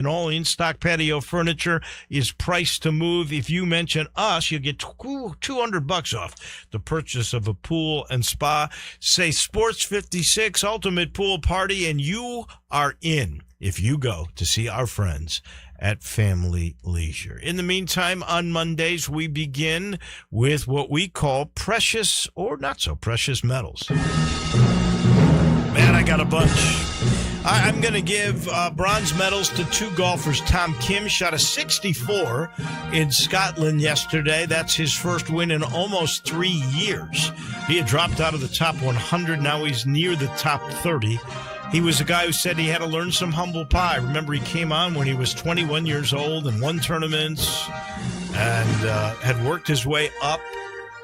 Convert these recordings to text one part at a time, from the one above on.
And all in-stock patio furniture is priced to move. If you mention us, you'll get $200 off the purchase of a pool and spa. Say Sports 56 Ultimate Pool Party, and you are in if you go to see our friends at Family Leisure. In the meantime, on Mondays, we begin with what we call precious or not so precious metals. Man, I got a bunch. I'm going to give bronze medals to two golfers. Tom Kim shot a 64 in Scotland yesterday. That's his first win in almost 3 years. He had dropped out of the top 100. Now he's near the top 30. He was a guy who said he had to learn some humble pie. Remember, he came on when he was 21 years old and won tournaments and had worked his way up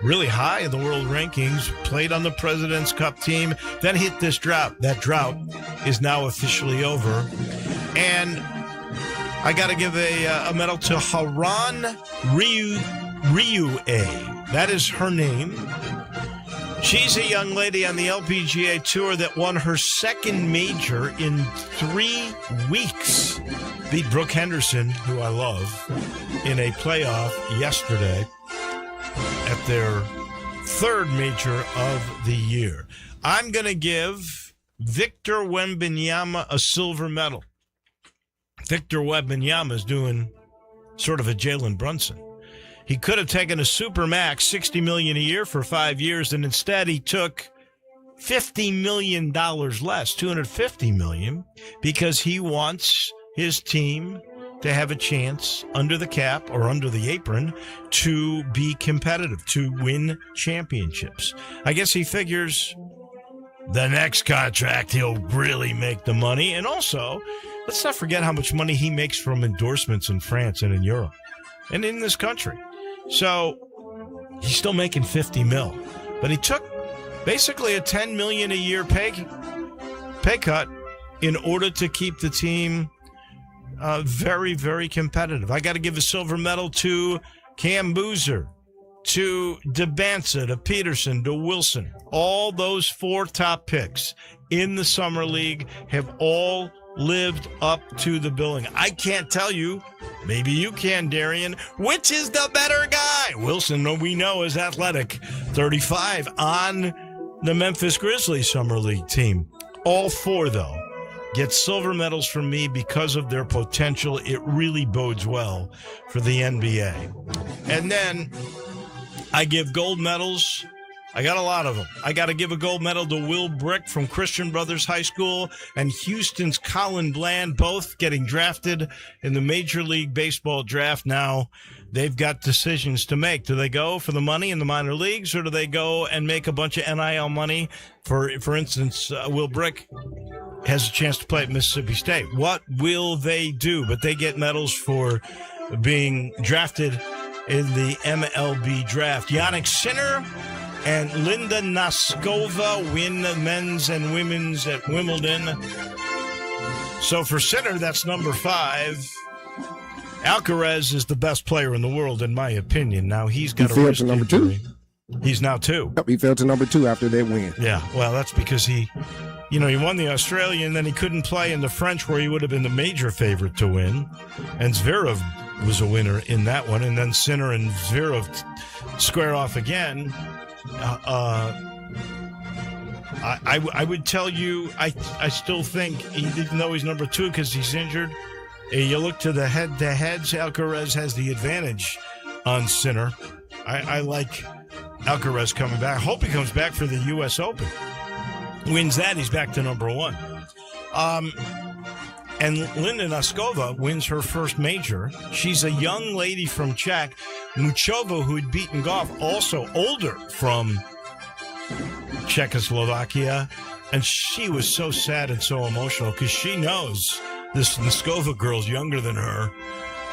really high in the world rankings, played on the President's Cup team, then hit this drought. That drought is now officially over. And I got to give a medal to Haran Ryue. That is her name. She's a young lady on the LPGA Tour that won her second major in 3 weeks. Beat Brooke Henderson, who I love, in a playoff yesterday at their third major of the year. I'm going to give Victor Wembanyama a silver medal. Victor Wembanyama is doing sort of a Jalen Brunson. He could have taken a supermax, $60 million a year for 5 years, and instead he took $50 million less, $250 million, because he wants his team to have a chance under the cap or under the apron to be competitive, to win championships. I guess he figures the next contract he'll really make the money. And also, let's not forget how much money he makes from endorsements in France and in Europe and in this country. So he's still making $50 million, but he took basically a $10 million a year pay cut in order to keep the team very, very competitive. I got to give a silver medal to Cam Boozer, to DeBanza, to Peterson, to Wilson. All those 4 top picks in the Summer League have all lived up to the billing. I can't tell you, maybe you can, Darian, which is the better guy. Wilson, we know, is athletic, 35 on the Memphis Grizzlies Summer League team. All 4, though, get silver medals from me because of their potential. It really bodes well for the NBA. And then I give gold medals. I got a lot of them. I got to give a gold medal to Will Brick from Christian Brothers High School and Houston's Colin Bland, both getting drafted in the Major League Baseball draft. Now they've got decisions to make. Do they go for the money in the minor leagues, or do they go and make a bunch of NIL money? For instance, Will Brick has a chance to play at Mississippi State. What will they do? But they get medals for being drafted in the MLB draft. Yannick Sinner and Linda Noskova win men's and women's at Wimbledon. So for Sinner, that's number 5. Alcaraz is the best player in the world, in my opinion. Now he's got a wrist number injury. 2. He's now 2. Yep, he fell to number 2 after that win. Yeah, well, that's because he won the Australian, then he couldn't play in the French, where he would have been the major favorite to win. And Zverev was a winner in that one. And then Sinner and Zverev square off again. I would tell you, I still think, even though he's number 2 because he's injured, you look to the head-to-heads, Alcaraz has the advantage on Sinner. I like Alcaraz coming back. I hope he comes back for the U.S. Open. Wins that, he's back to number 1. And Linda Noskova wins her first major. She's a young lady from Czech. Muchova, who had beaten Goff, also older, from Czechoslovakia. And she was so sad and so emotional because she knows this Noskova girl's younger than her.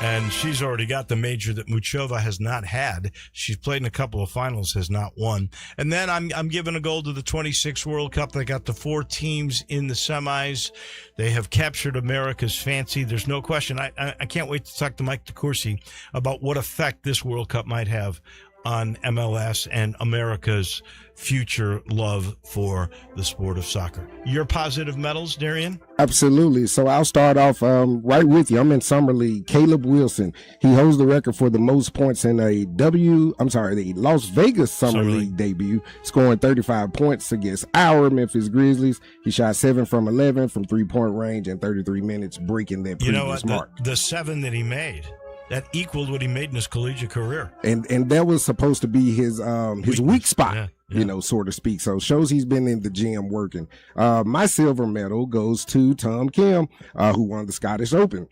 And she's already got the major that Muchova has not had. She's played in a couple of finals, has not won. And then I'm giving a gold to the 26 World Cup. They got the 4 teams in the semis. They have captured America's fancy. There's no question. I can't wait to talk to Mike DeCourcy about what effect this World Cup might have on MLS and America's future love for the sport of soccer. Your positive medals, Darian? Absolutely. So I'll start off right with you. I'm in Summer League. Caleb Wilson. He holds the record for the most points in the Las Vegas Summer League debut, scoring 35 points against our Memphis Grizzlies. He shot 7 from 11 from 3-point range in 33 minutes, breaking that previous mark. The 7 that he made, that equaled what he made in his collegiate career. And that was supposed to be his weak spot. Yeah. So to speak. So shows he's been in the gym working. My silver medal goes to Tom Kim, who won the Scottish Open.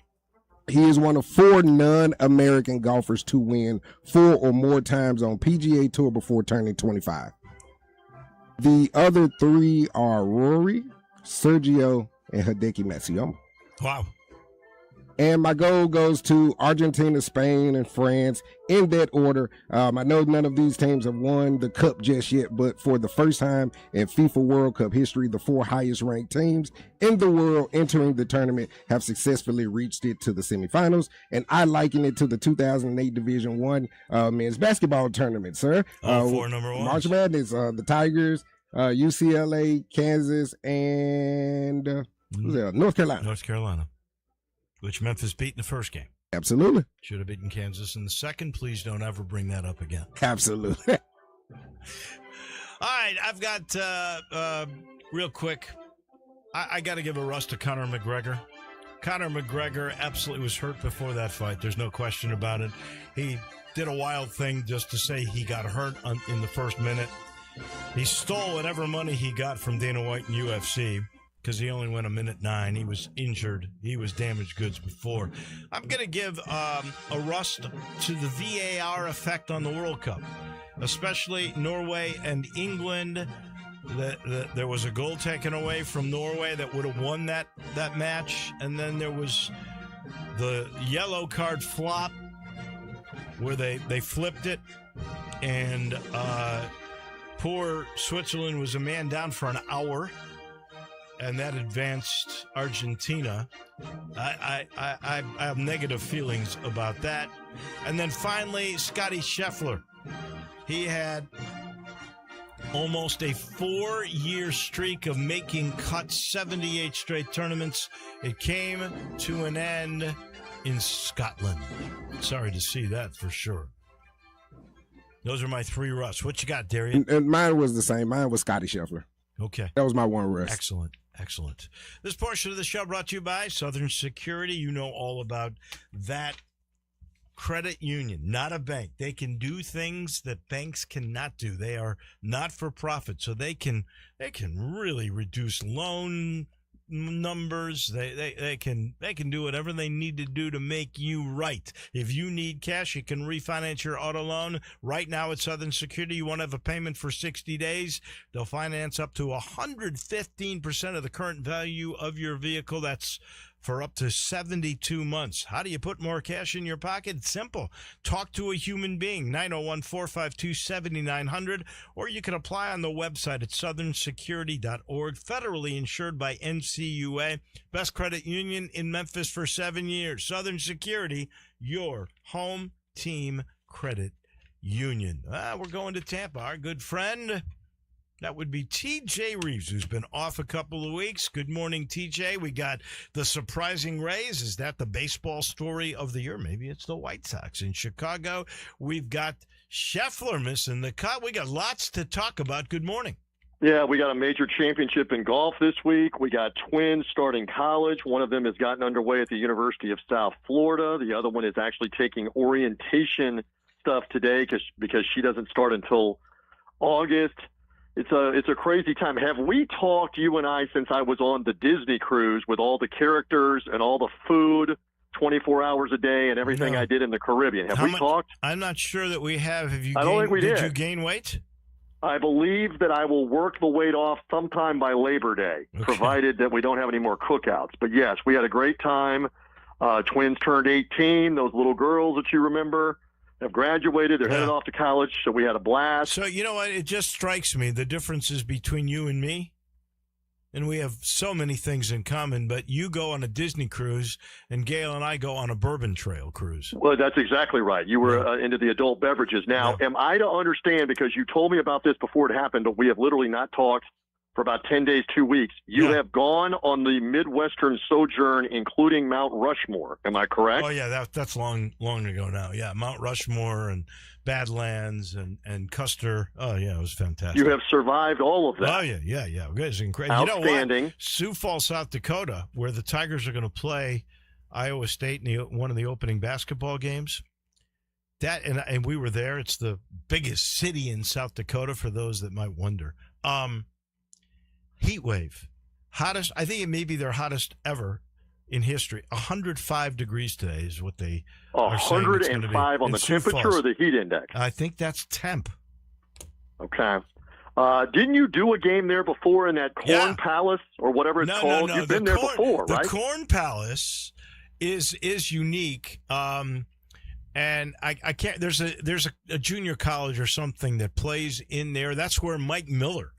He is one of 4 non-American golfers to win 4 or more times on PGA Tour before turning 25. The other 3 are Rory, Sergio, and Hideki Matsuyama. Wow. And my gold goes to Argentina, Spain, and France in that order. I know none of these teams have won the cup just yet, but for the first time in FIFA World Cup history, the 4 highest ranked teams in the world entering the tournament have successfully reached it to the semifinals. And I liken it to the 2008 Division I men's basketball tournament, sir. 4 number 1. March Madness, the Tigers, UCLA, Kansas, and North Carolina. Which Memphis beat in the first game. Absolutely. Should have beaten Kansas in the second. Please don't ever bring that up again. Absolutely. All right, I've got, real quick, I got to give a rust to Conor McGregor. Conor McGregor absolutely was hurt before that fight. There's no question about it. He did a wild thing just to say he got hurt in the first minute. He stole whatever money he got from Dana White and UFC. Because he only went 1:09. He was injured. He was damaged goods before. I'm going to give a rust to the VAR effect on the World Cup, especially Norway and England. There was a goal taken away from Norway that would have won that match. And then there was the yellow card flop where they flipped it. And poor Switzerland was a man down for an hour. And that advanced Argentina. I have negative feelings about that. And then finally, Scotty Scheffler. He had almost a 4-year streak of making cuts, 78 straight tournaments. It came to an end in Scotland. Sorry to see that for sure. Those are my 3 rusts. What you got, Darian? And mine was the same. Mine was Scotty Scheffler. Okay. That was my one rust. Excellent. This portion of the show brought to you by Southern Security. You know all about that credit union, not a bank. They can do things that banks cannot do. They are not for profit, so they can really reduce loan numbers. They can do whatever they need to do to make you right. If you need cash, you can refinance your auto loan right now at Southern Security. You want to have a payment for 60 days. They'll finance up to 115% of the current value of your vehicle. That's for up to 72 months. How do you put more cash in your pocket? It's simple. Talk to a human being, 901-452-7900, or you can apply on the website at southernsecurity.org, federally insured by NCUA. Best credit union in Memphis for 7 years. Southern Security, your home team credit union. We're going to Tampa. Our good friend, that would be TJ Reeves, who's been off a couple of weeks. Good morning, TJ. We got the surprising Rays. Is that the baseball story of the year? Maybe it's the White Sox in Chicago. We've got Scheffler missing the cut. We got lots to talk about. Good morning. Yeah, we got a major championship in golf this week. We got twins starting college. One of them has gotten underway at the University of South Florida. The other one is actually taking orientation stuff today because she doesn't start until August. It's a crazy time. Have we talked, you and I, since I was on the Disney cruise with all the characters and all the food 24 hours a day and everything I did in the Caribbean? Have we talked? I'm not sure that we have. I don't think we did. Did you gain weight? I believe that I will work the weight off sometime by Labor Day, provided that we don't have any more cookouts. But, yes, we had a great time. Twins turned 18. Those little girls that you remember have graduated. They're headed off to college, so we had a blast. So, you know what? It just strikes me the differences between you and me. and we have so many things in common, but you go on a Disney cruise, and Gail and I go on a Bourbon Trail cruise. Well, that's exactly right. You were into the adult beverages. Now, am I to understand, because you told me about this before it happened, but we have literally not talked for about 10 days, 2 weeks. You have gone on the Midwestern sojourn, including Mount Rushmore. Am I correct? Oh, yeah, that's long ago now. Yeah, Mount Rushmore and Badlands and Custer. Oh, yeah, it was fantastic. You have survived all of that. Oh, yeah. It's incredible. Outstanding. You know what? Sioux Falls, South Dakota, where the Tigers are going to play Iowa State in one of the opening basketball games. That and we were there. It's the biggest city in South Dakota, for those that might wonder. Heat wave, hottest. I think it may be their hottest ever in history. 105 degrees today is what they are saying. 105 on the temperature or the heat index? I think that's temp. Okay. Didn't you do a game there before in that Corn Palace or whatever it's called? No. You've been there before, right? The Corn Palace is unique. And I can't. There's a junior college or something that plays in there. That's where Mike Miller,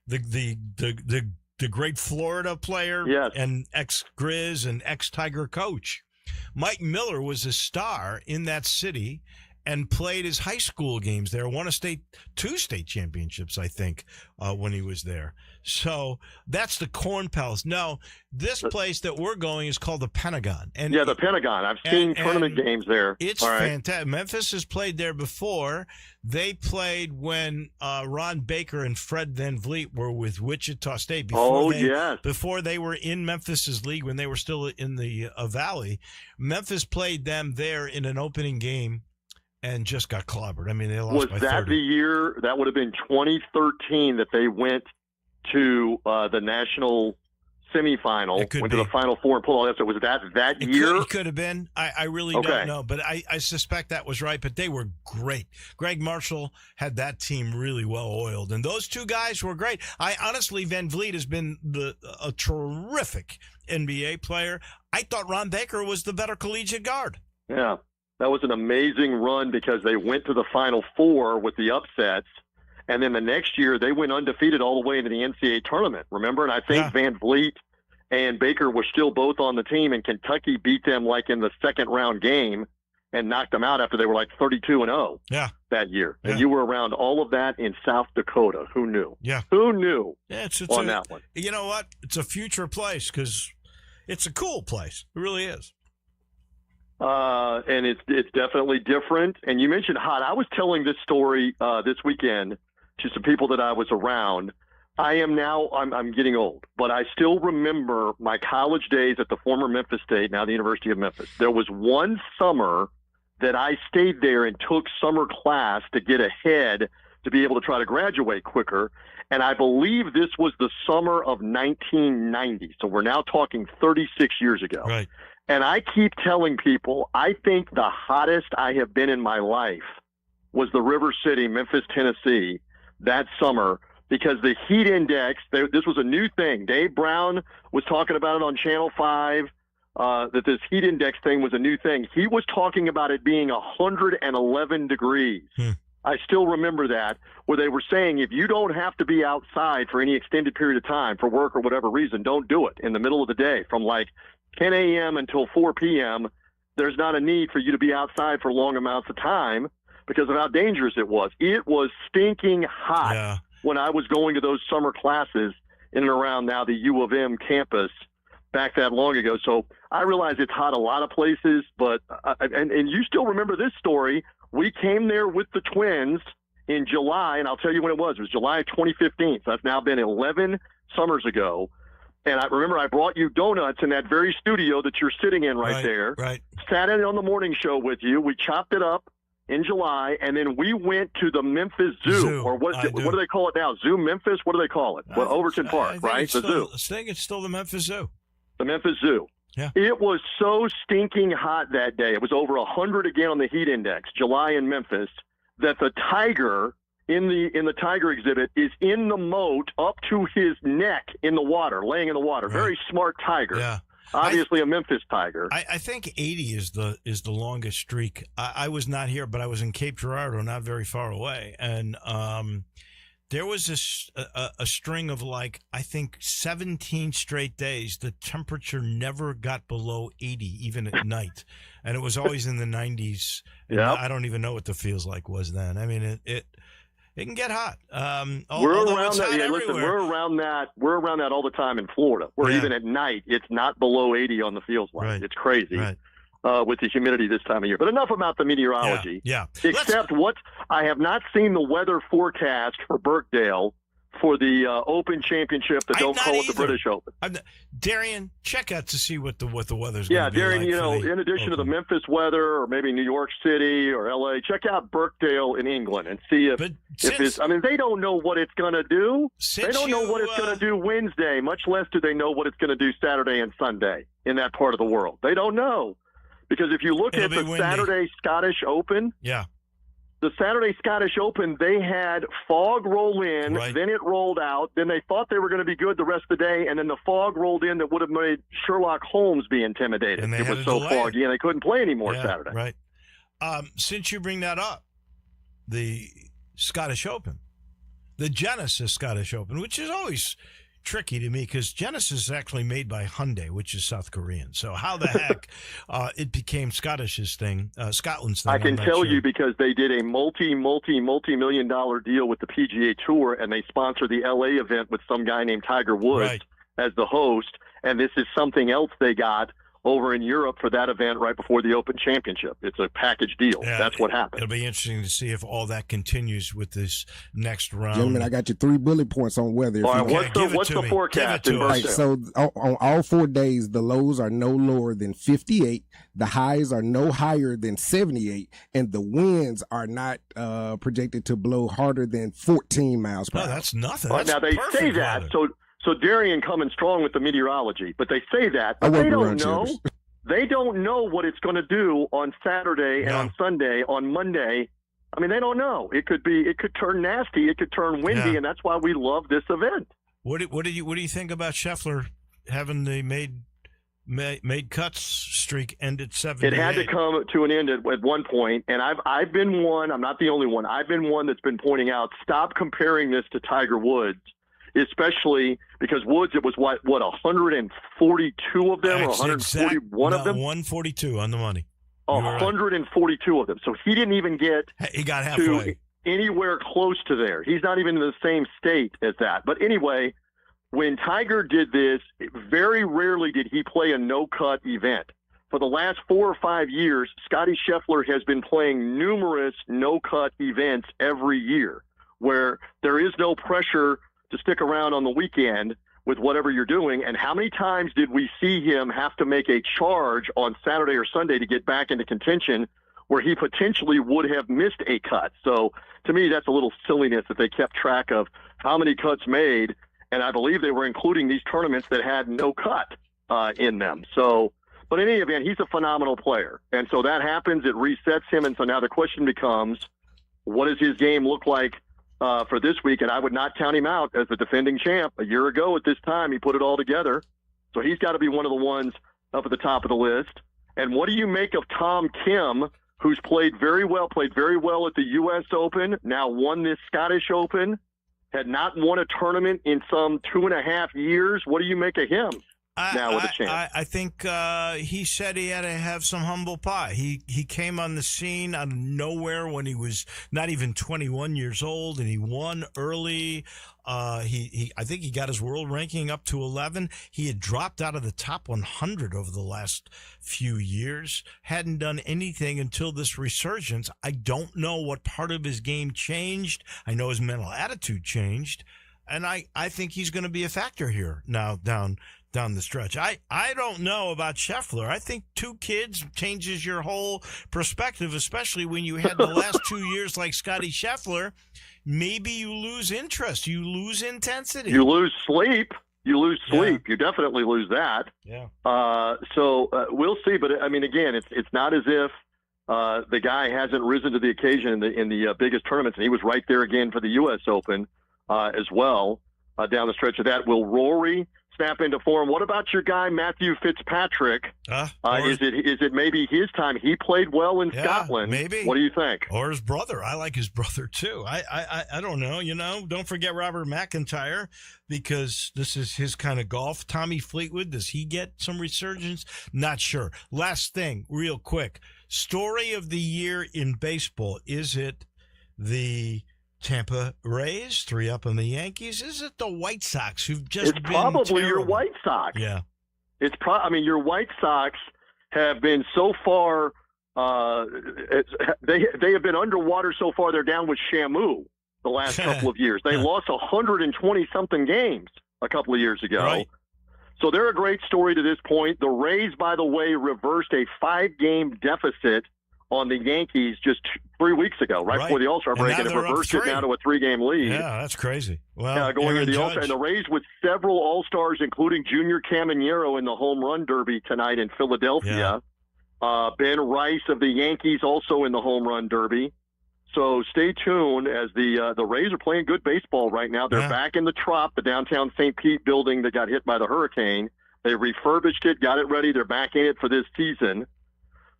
the great Florida player, and ex-Grizz and ex-Tiger coach, Mike Miller was a star in that city and played his high school games there. Won two state championships, I think, when he was there. So that's the Corn Palace. No, this place that we're going is called the Pentagon. And the Pentagon. I've seen tournament games there. It's fantastic. Memphis has played there before. They played when Ron Baker and Fred Van Vliet were with Wichita State. Before they were in Memphis's league, when they were still in the Valley. Memphis played them there in an opening game and just got clobbered. I mean, they lost by 30. Was that the year? That would have been 2013 that they went to the national semifinal, went to the Final Four and pulled all that. So was that year? It could have been. I really don't know, but I suspect that was right. But they were great. Greg Marshall had that team really well oiled, and those two guys were great. Honestly, Van Vliet has been a terrific NBA player. I thought Ron Baker was the better collegiate guard. Yeah, that was an amazing run because they went to the Final Four with the upsets. And then the next year, they went undefeated all the way into the NCAA tournament, remember? And I think Van Vliet and Baker were still both on the team, and Kentucky beat them like in the second-round game and knocked them out after they were like 32-0 that year. And you were around all of that in South Dakota. Who knew? Yeah. Who knew on that one? You know what? It's a future place because it's a cool place. It really is. And it's definitely different. And you mentioned hot. I was telling this story this weekend to some people that I was around. I'm getting old, but I still remember my college days at the former Memphis State, now the University of Memphis. There was one summer that I stayed there and took summer class to get ahead to be able to try to graduate quicker. And I believe this was the summer of 1990. So we're now talking 36 years ago. Right. And I keep telling people, I think the hottest I have been in my life was the River City, Memphis, Tennessee, that summer, because the heat index, this was a new thing. Dave Brown was talking about it on Channel 5, that this heat index thing was a new thing. He was talking about it being 111 degrees. I still remember that, where they were saying if you don't have to be outside for any extended period of time for work or whatever reason, don't do it in the middle of the day from like 10 a.m. until 4 p.m. There's not a need for you to be outside for long amounts of time because of how dangerous it was. It was stinking hot when I was going to those summer classes in and around now the U of M campus back that long ago. So I realize it's hot a lot of places, but and you still remember this story. We came there with the Twins in July, and I'll tell you when it was. It was July of 2015. So that's now been 11 summers ago. And I remember I brought you donuts in that very studio that you're sitting in right there. Right. Sat in on the morning show with you. We chopped it up in July, and then we went to the Memphis Zoo. Or what do they call it now? Zoo Memphis? What do they call it? Well, Overton Park, right? The Zoo. I think it's still the Memphis Zoo. The Memphis Zoo. Yeah. It was so stinking hot that day. It was over 100 again on the heat index, July in Memphis, that the tiger in the tiger exhibit is in the moat up to his neck in the water, laying in the water. Right. Very smart tiger. Yeah. Obviously a Memphis tiger. I think 80 is the longest streak. I was not here, but I was in Cape Girardeau, not very far away. And There was a string of I think 17 straight days. The temperature never got below 80, even at night. And it was always in the 90s. Yeah. I don't even know what the feels like was then. I mean, it can get hot. We're around that. Yeah, listen, we're around that. We're around that all the time in Florida, where even at night, it's not below 80 on the feels like. Right. It's crazy. Right. With the humidity this time of year. But enough about the meteorology. Yeah. Except I have not seen the weather forecast for Birkdale for the Open Championship. Don't call it the British Open. Darian, check out to see what the weather's going to be Darian, like. In addition to the Memphis weather or maybe New York City or LA, check out Birkdale in England and see if it's. I mean, they don't know what it's going to do. They don't know what it's going to do Wednesday, much less do they know what it's going to do Saturday and Sunday in that part of the world. They don't know. Because if you look at the Saturday Scottish Open, the Saturday Scottish Open, they had fog roll in, then it rolled out, then they thought they were going to be good the rest of the day, and then the fog rolled in that would have made Sherlock Holmes be intimidated. It was so foggy, and they couldn't play anymore Saturday. Right. Since you bring that up, the Scottish Open, the Genesis Scottish Open, which is always tricky to me because Genesis is actually made by Hyundai, which is South Korean. So how the heck it became Scotland's thing? I can tell you because they did a multi-million-dollar deal with the PGA Tour, and they sponsor the LA event with some guy named Tiger Woods as the host. And this is something else they got over in Europe for that event right before the Open Championship. It's a package deal. That's what happened. It'll be interesting to see if all that continues with this next round. Gentlemen, I got you 3 bullet points on weather. All right, what's the forecast in Birkdale? Right, so on all 4 days, the lows are no lower than 58, the highs are no higher than 78, and the winds are not projected to blow harder than 14 miles per hour. That's nothing. Now, they say that, So Darian coming strong with the meteorology, but they say that, but they don't know. They don't know what it's going to do on Saturday and on Sunday, on Monday. I mean, they don't know. It could turn nasty. It could turn windy, and that's why we love this event. What do you think about Scheffler having the made cuts streak end at 78? It had to come to an end at one point, and I've been one. I'm not the only one. I've been one that's been pointing out, stop comparing this to Tiger Woods. Especially because Woods, it was what 142 of them or 141 of them? 142 on the money. 142 of them. So he didn't even he got halfway. To anywhere close to there. He's not even in the same state as that. But anyway, when Tiger did this, very rarely did he play a no-cut event. For the last 4 or 5 years, Scottie Scheffler has been playing numerous no-cut events every year where there is no pressure to stick around on the weekend with whatever you're doing. And how many times did we see him have to make a charge on Saturday or Sunday to get back into contention where he potentially would have missed a cut? So to me, that's a little silliness that they kept track of how many cuts made. And I believe they were including these tournaments that had no cut in them. So, but in any event, he's a phenomenal player. And so that happens, it resets him. And so now the question becomes, what does his game look like for this week? And I would not count him out as the defending champ. A year ago at this time, he put it all together. So he's got to be one of the ones up at the top of the list. And what do you make of Tom Kim, who's played very well at the U.S. Open, now won this Scottish Open, had not won a tournament in some 2.5 years? What do you make of him? Now with a chance. I think he said he had to have some humble pie. He came on the scene out of nowhere when he was not even 21 years old, and he won early. I think he got his world ranking up to 11. He had dropped out of the top 100 over the last few years. Hadn't done anything until this resurgence. I don't know what part of his game changed. I know his mental attitude changed. And I think he's going to be a factor here now down the stretch. I don't know about Scheffler. I think 2 kids changes your whole perspective, especially when you had the last 2 years like Scottie Scheffler. Maybe you lose interest. You lose intensity. You lose sleep. You definitely lose that. Yeah. So we'll see. But, I mean, again, it's not as if the guy hasn't risen to the occasion in the biggest tournaments, and he was right there again for the U.S. Open as well. down the stretch of that. Will Rory snap into form? What about your guy Matthew Fitzpatrick? Is it maybe his time? He played well in Scotland. Maybe. What do you think? Or his brother. I like his brother too. I don't know. Don't forget Robert McIntyre, because this is his kind of golf. Tommy Fleetwood, does he get some resurgence? Not sure. Last thing, real quick. Story of the year in baseball. Is it the Tampa Rays, 3-up on the Yankees? Is it the White Sox, who've just been probably terrible? Your White Sox. Yeah. Your White Sox have been so far they have been underwater so far. They're down with Shamu the last couple of years. They lost 120-something games a couple of years ago. Right. So they're a great story to this point. The Rays, by the way, reversed a 5-game deficit on the Yankees just 3 weeks ago, right before the All-Star break, and have reversed it now to a 3-game lead. Yeah, that's crazy. Well, going into the All-Star. And the Rays with several All-Stars, including Junior Caminero in the home run derby tonight in Philadelphia. Yeah. Ben Rice of the Yankees also in the home run derby. So stay tuned as the Rays are playing good baseball right now. They're back in the Trop, the downtown St. Pete building that got hit by the hurricane. They refurbished it, got it ready. They're back in it for this season.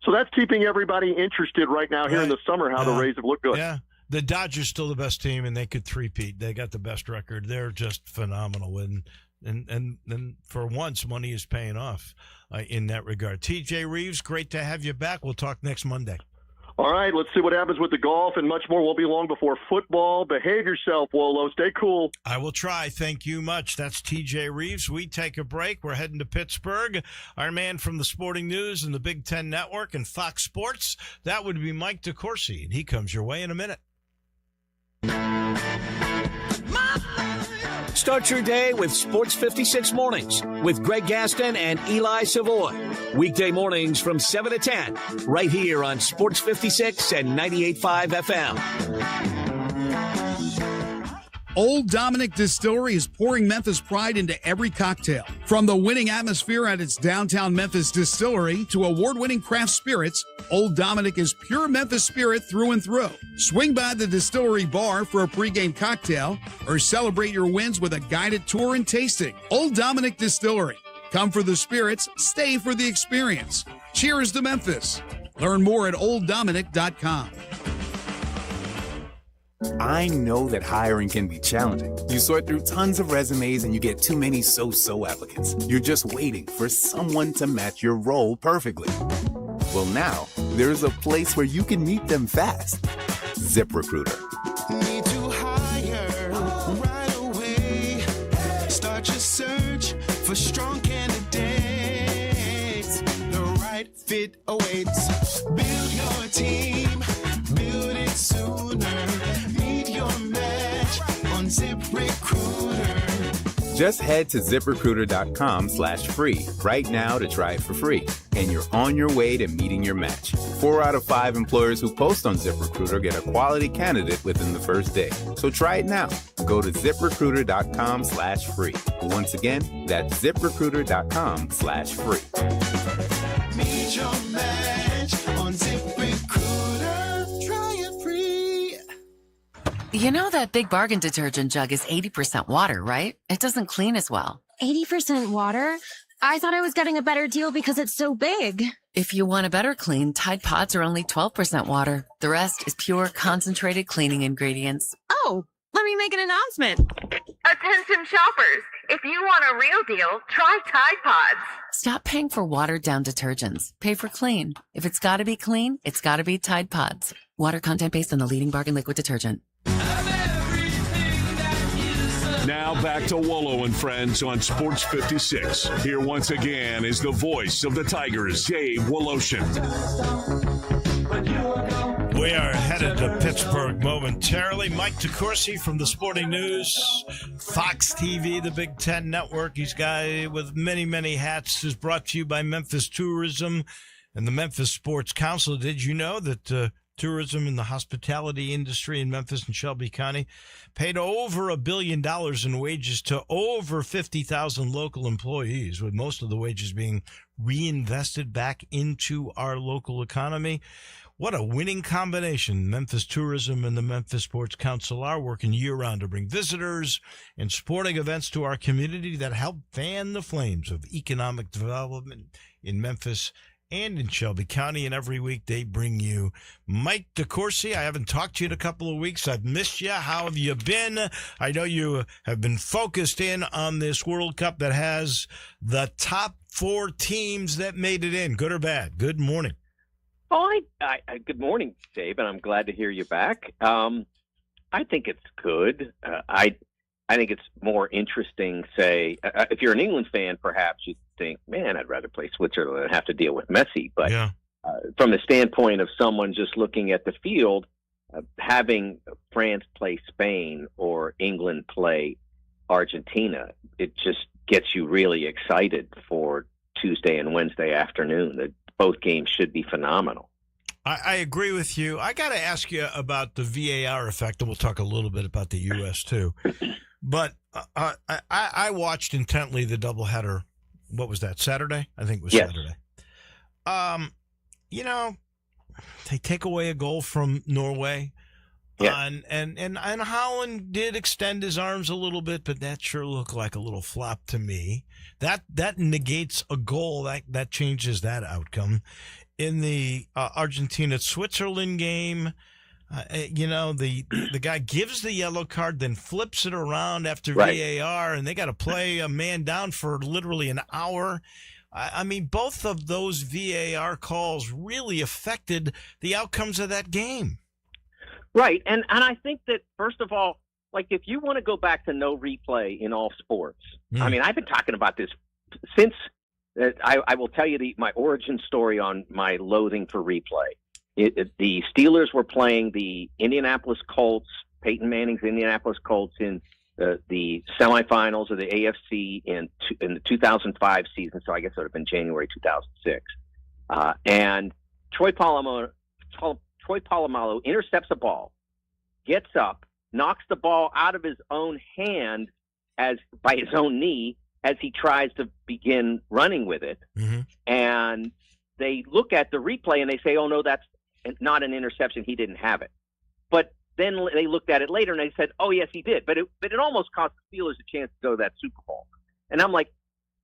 So that's keeping everybody interested right now here in the summer, how the Rays have looked good. Yeah. The Dodgers still the best team, and they could three-peat. They got the best record. They're just phenomenal. And for once, money is paying off in that regard. TJ Reeves, great to have you back. We'll talk next Monday. All right, let's see what happens with the golf and much more. Won't be long before football. Behave yourself, Wolo. Stay cool. I will try. Thank you much. That's TJ Reeves. We take a break. We're heading to Pittsburgh. Our man from the Sporting News and the Big Ten Network and Fox Sports, that would be Mike DeCourcy, and he comes your way in a minute. Start your day with Sports 56 Mornings with Greg Gaston and Eli Savoy. Weekday mornings from 7 to 10, right here on Sports 56 and 98.5 FM. Old Dominick Distillery is pouring Memphis pride into every cocktail. From the winning atmosphere at its downtown Memphis distillery to award-winning craft spirits, Old Dominick is pure Memphis spirit through and through. Swing by the distillery bar for a pregame cocktail or celebrate your wins with a guided tour and tasting. Old Dominick Distillery. Come for the spirits, stay for the experience. Cheers to Memphis. Learn more at OldDominick.com. I know that hiring can be challenging. You sort through tons of resumes and you get too many so-so applicants. You're just waiting for someone to match your role perfectly. Well, now there's a place where you can meet them fast. ZipRecruiter. Need to hire right away. Start your search for strong candidates. The right fit awaits. Build your team. Build it sooner. Meet your match on ZipRecruiter. Just head to ZipRecruiter.com/free right now to try it for free. And you're on your way to meeting your match. 4 out of 5 employers who post on ZipRecruiter get a quality candidate within the first day. So try it now. Go to ZipRecruiter.com/free. Once again, that's ZipRecruiter.com/free. Meet your match on ZipRecruiter. Try it free. You know that Big Bargain detergent jug is 80% water, right? It doesn't clean as well. 80% water? I thought I was getting a better deal because it's so big. If you want a better clean, Tide Pods are only 12% water. The rest is pure, concentrated cleaning ingredients. Oh, let me make an announcement. Attention shoppers, if you want a real deal, try Tide Pods. Stop paying for watered-down detergents. Pay for clean. If it's got to be clean, it's got to be Tide Pods. Water content based on the leading bargain liquid detergent. Now back to Wolo and Friends on Sports 56. Here once again is the voice of the Tigers, Dave Woloshin. We are headed to Pittsburgh momentarily. Mike DeCourcy from the Sporting News, Fox TV, the Big Ten Network. He's a guy with many, many hats. Is brought to you by Memphis Tourism and the Memphis Sports Council. Did you know that tourism and the hospitality industry in Memphis and Shelby County paid over $1 billion in wages to over 50,000 local employees, with most of the wages being reinvested back into our local economy. What a winning combination. Memphis Tourism and the Memphis Sports Council are working year-round to bring visitors and sporting events to our community that help fan the flames of economic development in Memphis and in Shelby County. And every week they bring you Mike DeCourcy. I haven't talked to you in a couple of weeks. I've missed you. How have you been? I know you have been focused in on this World Cup that has the top 4 teams that made it in, good or bad. Good morning. Oh, good morning, Dave, and I'm glad to hear you back. I think it's good. I think it's more interesting, say, if you're an England fan, perhaps you think, man, I'd rather play Switzerland than have to deal with Messi. But from the standpoint of someone just looking at the field, having France play Spain or England play Argentina, it just gets you really excited for Tuesday and Wednesday afternoon. Both games should be phenomenal. I agree with you. I got to ask you about the VAR effect, and we'll talk a little bit about the U.S. too. But I watched intently the doubleheader. What was that, Saturday? I think it was Saturday. They take away a goal from Norway. Yeah. And Holland did extend his arms a little bit, but that sure looked like a little flop to me. That negates a goal. That changes that outcome. In the Argentina-Switzerland game, the guy gives the yellow card, then flips it around after VAR, and they got to play a man down for literally an hour. I mean, both of those VAR calls really affected the outcomes of that game. Right, and I think that, first of all, like, if you want to go back to no replay in all sports, I mean, I've been talking about this since I will tell you my origin story on my loathing for replay. The Steelers were playing the Indianapolis Colts, Peyton Manning's Indianapolis Colts, in the semifinals of the AFC in the 2005 season, so I guess it would have been January 2006. And Troy Polamalu intercepts a ball, gets up, knocks the ball out of his own hand by his own knee as he tries to begin running with it. Mm-hmm. And they look at the replay and they say, oh, no, that's not an interception. He didn't have it. But then they looked at it later and they said, oh, yes, he did. But it almost cost the Steelers a chance to go to that Super Bowl. And I'm like,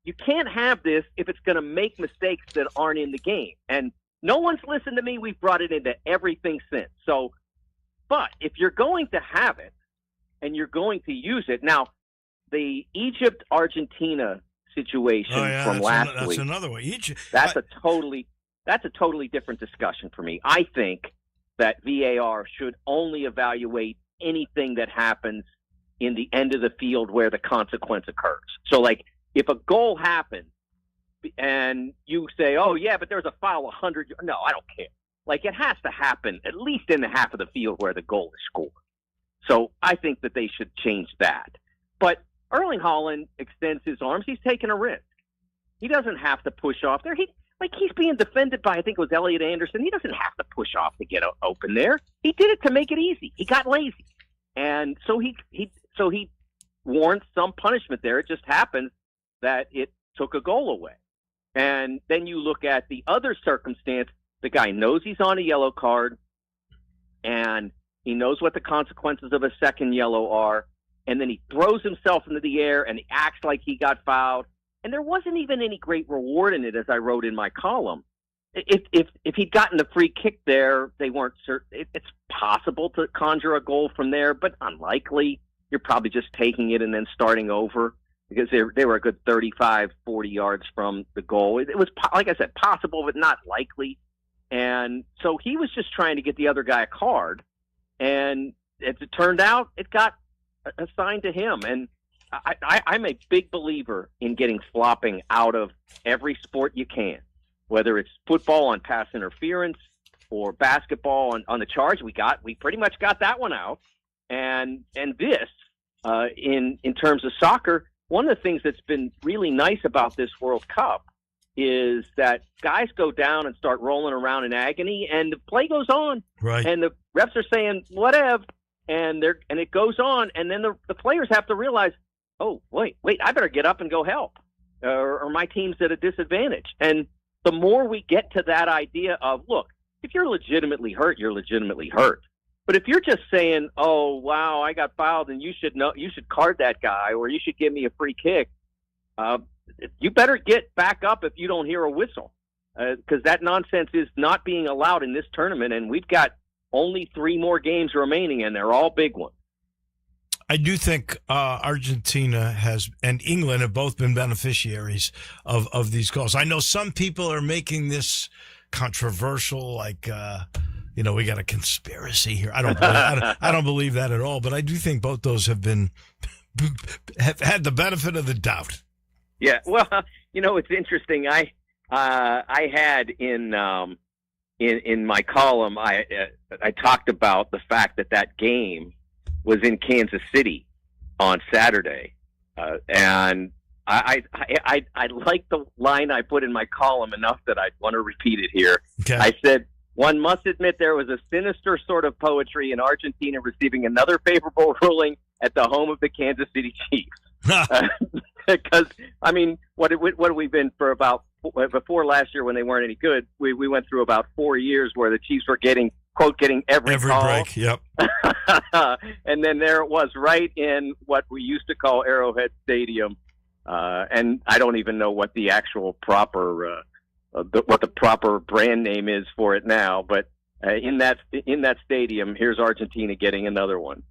you can't have this if it's going to make mistakes that aren't in the game. And no one's listened to me. We've brought it into everything since. So, but if you're going to have it and you're going to use it, now the Egypt-Argentina situation from last week. That's another one. That's a totally different discussion for me. I think that VAR should only evaluate anything that happens in the end of the field where the consequence occurs. So, like, if a goal happens and you say, oh, yeah, but there's a foul 100 – no, I don't care. Like, it has to happen at least in the half of the field where the goal is scored. So I think that they should change that. But Erling Haaland extends his arms. He's taking a risk. He doesn't have to push off there. He's being defended by, I think it was Elliot Anderson. He doesn't have to push off to get open there. He did it to make it easy. He got lazy. And so he warrants some punishment there. It just happens that it took a goal away. And then you look at the other circumstance. The guy knows he's on a yellow card, and he knows what the consequences of a second yellow are, and then he throws himself into the air and he acts like he got fouled. And there wasn't even any great reward in it, as I wrote in my column. If he'd gotten the free kick there, they weren't certain. It's possible to conjure a goal from there, but unlikely. You're probably just taking it and then starting over, because they were a good 35, 40 yards from the goal. It was, like I said, possible, but not likely. And so he was just trying to get the other guy a card. And as it turned out, it got assigned to him. And I'm a big believer in getting flopping out of every sport you can, whether it's football on pass interference or basketball on the charge. We pretty much got that one out. And this, in terms of soccer, one of the things that's been really nice about this World Cup is that guys go down and start rolling around in agony, and the play goes on. Right. And the refs are saying, whatever, and it goes on, and then the players have to realize, oh, wait, I better get up and go help, or my team's at a disadvantage. And the more we get to that idea of, look, if you're legitimately hurt, you're legitimately hurt. But if you're just saying, oh, wow, I got fouled and you should card that guy or you should give me a free kick, you better get back up if you don't hear a whistle, because that nonsense is not being allowed in this tournament, and we've got only 3 more games remaining, and they're all big ones. I do think Argentina and England have both been beneficiaries of these calls. I know some people are making this controversial, like we got a conspiracy here. I don't believe that at all. But I do think both those have had the benefit of the doubt. Yeah, well, it's interesting. I had in my column, I talked about the fact that game was in Kansas City on Saturday, and I like the line I put in my column enough that I want to repeat it here. Okay. I said, one must admit there was a sinister sort of poetry in Argentina receiving another favorable ruling at the home of the Kansas City Chiefs. Because, I mean, what have we been for about, before last year when they weren't any good, we went through about 4 years where the Chiefs were getting every call. Break, yep. And then there it was right in what we used to call Arrowhead Stadium. And I don't even know what the actual proper what the proper brand name is for it now, but in that stadium, here's Argentina getting another one.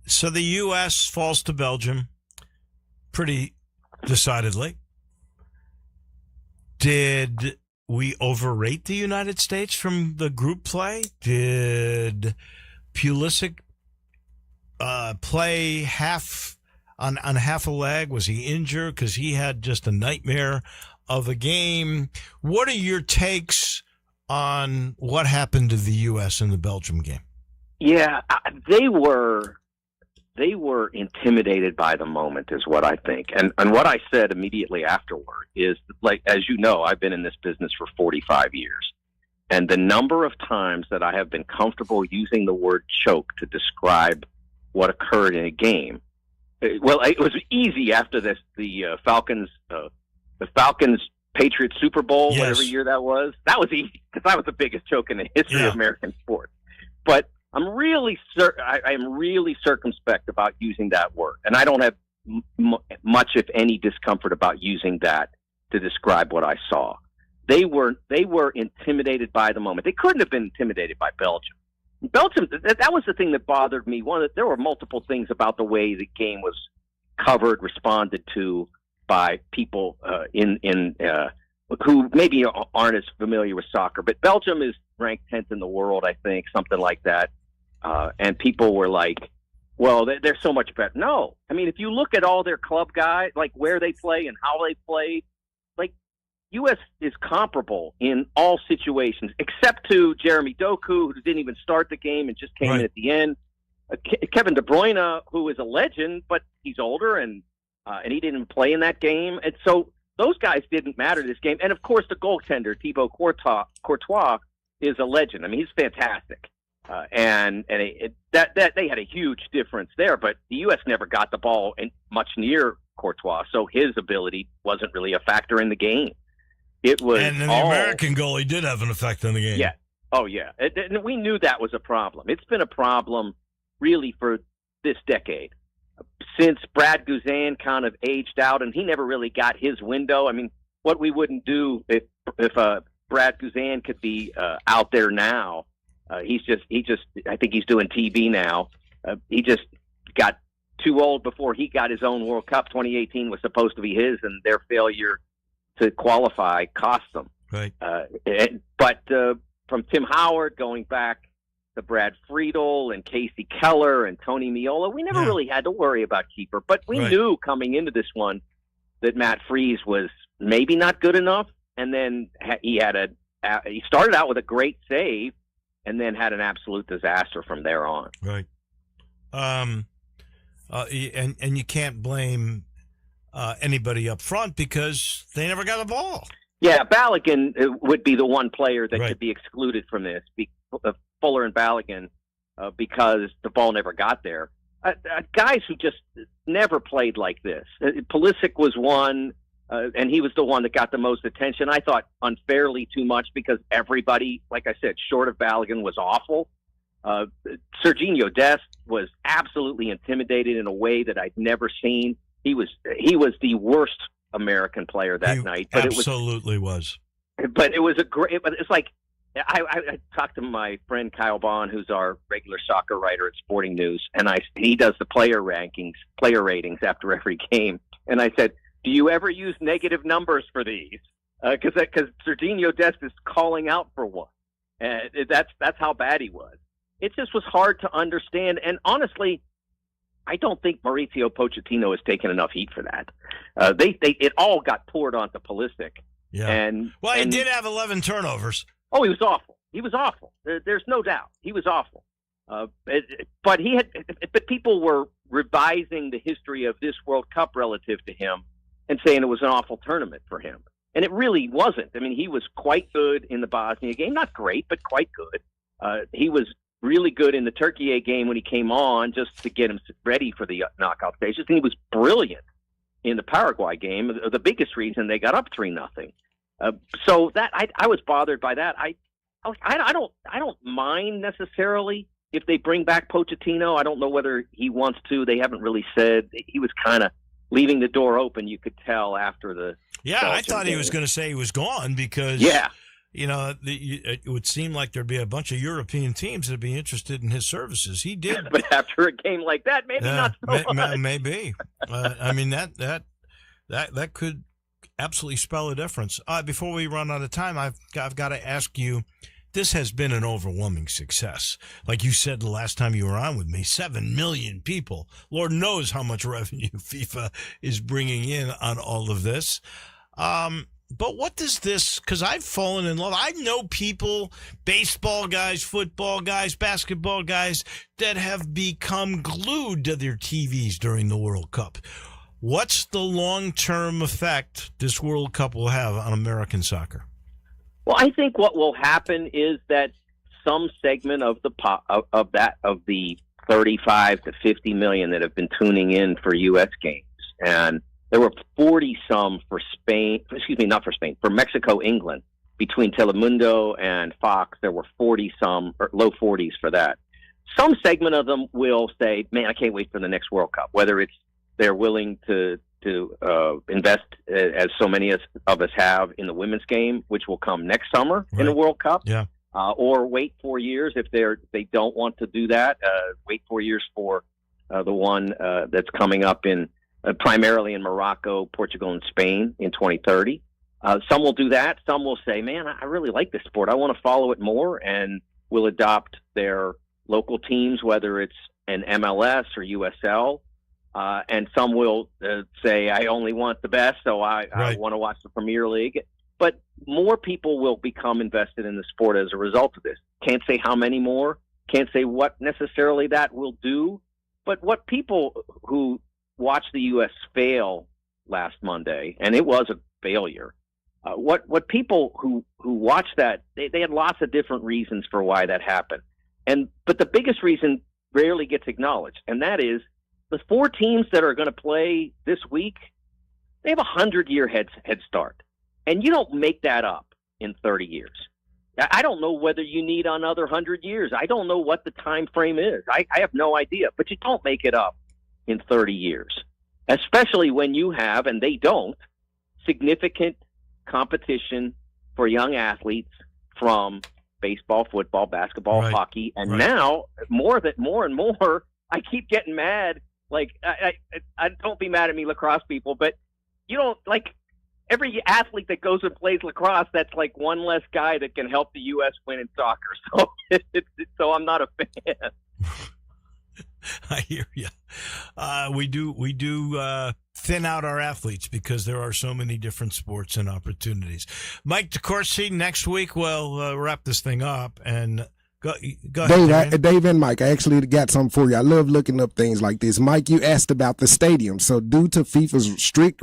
So the U.S. falls to Belgium pretty decidedly. Did we overrate the United States from the group play? Did Pulisic play half on half a leg? Was he injured? Because he had just a nightmare of a game. What are your takes on what happened to the U.S. in the Belgium game? Yeah, they were intimidated by the moment is what I think. And what I said immediately afterward is, like, as you know, I've been in this business for 45 years. And the number of times that I have been comfortable using the word choke to describe what occurred in a game. Well, it was easy after the Falcons Patriots Super Bowl, yes, whatever year that was. That was easy because that was the biggest choke in the history of American sports. But I'm really circumspect about using that word, and I don't have much, if any, discomfort about using that to describe what I saw. They were intimidated by the moment. They couldn't have been intimidated by Belgium. Belgium, that was the thing that bothered me. There were multiple things about the way the game was covered, responded to by people who maybe aren't as familiar with soccer. But Belgium is ranked 10th in the world, I think, something like that. And people were like, well, they're so much better. No. I mean, if you look at all their club guys, like where they play and how they play, like U.S. is comparable in all situations, except to Jeremy Doku, who didn't even start the game and just came in at the end. Kevin De Bruyne, who is a legend, but he's older and he didn't play in that game. And so those guys didn't matter this game. And, of course, the goaltender, Thibaut Courtois, is a legend. I mean, he's fantastic. And that they had a huge difference there. But the U.S. never got the ball much near Courtois, so his ability wasn't really a factor in the game. It was, and then the American goalie did have an effect on the game. Yeah. Oh, yeah. And we knew that was a problem. It's been a problem really for this decade. Since Brad Guzan kind of aged out, and he never really got his window. I mean, what we wouldn't do if Brad Guzan could be out there now. He just I think he's doing TV now. He just got too old before he got his own World Cup. 2018 was supposed to be his, and their failure to qualify cost them. Right. But from Tim Howard going back to Brad Friedel and Casey Keller and Tony Meola, we never really had to worry about keeper. But we knew coming into this one that Matt Freese was maybe not good enough, and then he started out with a great save and then had an absolute disaster from there on. Right. And you can't blame anybody up front because they never got the ball. Yeah, Balogun would be the one player that could be excluded from this, Fuller and Balogun, because the ball never got there. Guys who just never played like this. Pulisic was one, and he was the one that got the most attention. I thought unfairly too much because everybody, like I said, short of Balogun, was awful. Serginho Dest was absolutely intimidated in a way that I'd never seen. He was the worst American player that night. But absolutely was. But it was it's like, I talked to my friend Kyle Bond, who's our regular soccer writer at Sporting News, and he does the player ratings after every game. And I said, do you ever use negative numbers for these? Because Serginho Dest is calling out for one. And that's how bad he was. It just was hard to understand. And honestly, I don't think Mauricio Pochettino has taken enough heat for that. It all got poured onto Pulisic. Yeah. He did have 11 turnovers. Oh, he was awful. He was awful. There's no doubt. He was awful. But people were revising the history of this World Cup relative to him and saying it was an awful tournament for him. And it really wasn't. I mean, he was quite good in the Bosnia game. Not great, but quite good. He was really good in the Turkey game when he came on just to get him ready for the knockout stages. And he was brilliant in the Paraguay game. The biggest reason they got up 3-0. So that I was bothered by that. I don't mind necessarily if they bring back Pochettino. I don't know whether he wants to. They haven't really said. He was kind of leaving the door open. You could tell after the. Yeah, I thought he was going to say he was gone because. Yeah. You know, it would seem like there'd be a bunch of European teams that'd be interested in his services. He did, but after a game like that, maybe not so much. Maybe. I mean that could absolutely spell a difference. Before we run out of time, I've got to ask you. This has been an overwhelming success. Like you said the last time you were on with me, 7 million people. Lord knows how much revenue FIFA is bringing in on all of this. But what does this, because I've fallen in love. I know people, baseball guys, football guys, basketball guys, that have become glued to their TVs during the World Cup. What's the long-term effect this World Cup will have on American soccer? Well, I think what will happen is that some segment of the 35 to 50 million that have been tuning in for U.S. games, and there were 40-some for for Mexico, England. Between Telemundo and Fox, there were 40-some, or low 40s for that. Some segment of them will say, man, I can't wait for the next World Cup, whether it's they're willing to invest, as so many of us have, in the women's game, which will come next summer in the World Cup. Yeah. Or wait 4 years if they don't want to do that. Wait 4 years for the one that's coming up in primarily in Morocco, Portugal, and Spain in 2030. Some will do that. Some will say, man, I really like this sport. I want to follow it more, and will adopt their local teams, whether it's an MLS or USL. And some will say, I only want the best, so I want to watch the Premier League. But more people will become invested in the sport as a result of this. Can't say how many more. Can't say what necessarily that will do. But what people who watched the U.S. fail last Monday, and it was a failure. What people who watched that, they had lots of different reasons for why that happened. But the biggest reason rarely gets acknowledged, and that is the 4 teams that are going to play this week, they have a 100-year head start. And you don't make that up in 30 years. I don't know whether you need another 100 years. I don't know what the time frame is. I have no idea. But you don't make it up in 30 years, especially when you have, and they don't, significant competition for young athletes from baseball, football, basketball, hockey, and now more and more. I keep getting mad. Like, I don't be mad at me, lacrosse people, but you don't like every athlete that goes and plays lacrosse. That's like one less guy that can help the U.S. win in soccer. So I'm not a fan. I hear you. We do thin out our athletes because there are so many different sports and opportunities. Mike DeCourcy, next week we'll wrap this thing up and Go ahead, Dave and Mike, I actually got something for you. I love looking up things like this. Mike, you asked about the stadium. So due to FIFA's strict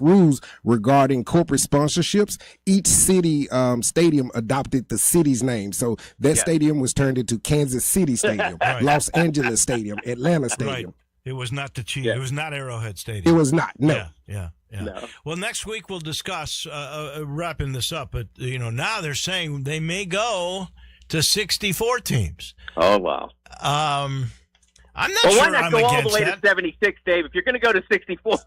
rules regarding corporate sponsorships, each city stadium adopted the city's name. So that stadium was turned into Kansas City Stadium, Los Angeles Stadium, Atlanta Stadium. Right. It was not the Chiefs. It was not Arrowhead Stadium. It was not. No. Yeah. No. Well, next week we'll discuss wrapping this up. But now they're saying they may go to 64 teams. Oh wow. I'm not well, sure why not I'm go all against the way that. to 76, Dave? If you're going to go to 64.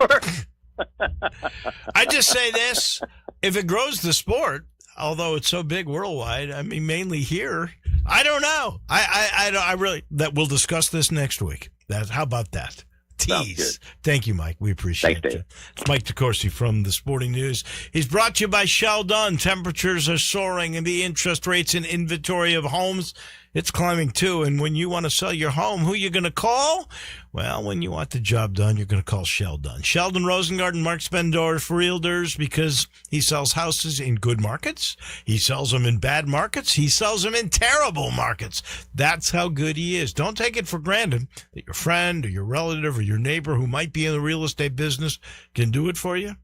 I just say this: if it grows the sport, although it's so big worldwide, I mean, mainly here, I don't know. I really that we'll discuss this next week. How about that? Tease. Thank you, Mike. We appreciate it. It's Mike DeCourcy from the Sporting News. He's brought to you by Sheldon. Temperatures are soaring and the interest rates and inventory of homes, it's climbing too. And when you want to sell your home, who you going to call? Well, when you want the job done, you're going to call Sheldon. Sheldon Rosengarten, Mark Spendorf for Realtors, because he sells houses in good markets. He sells them in bad markets. He sells them in terrible markets. That's how good he is. Don't take it for granted that your friend or your relative or your neighbor who might be in the real estate business can do it for you.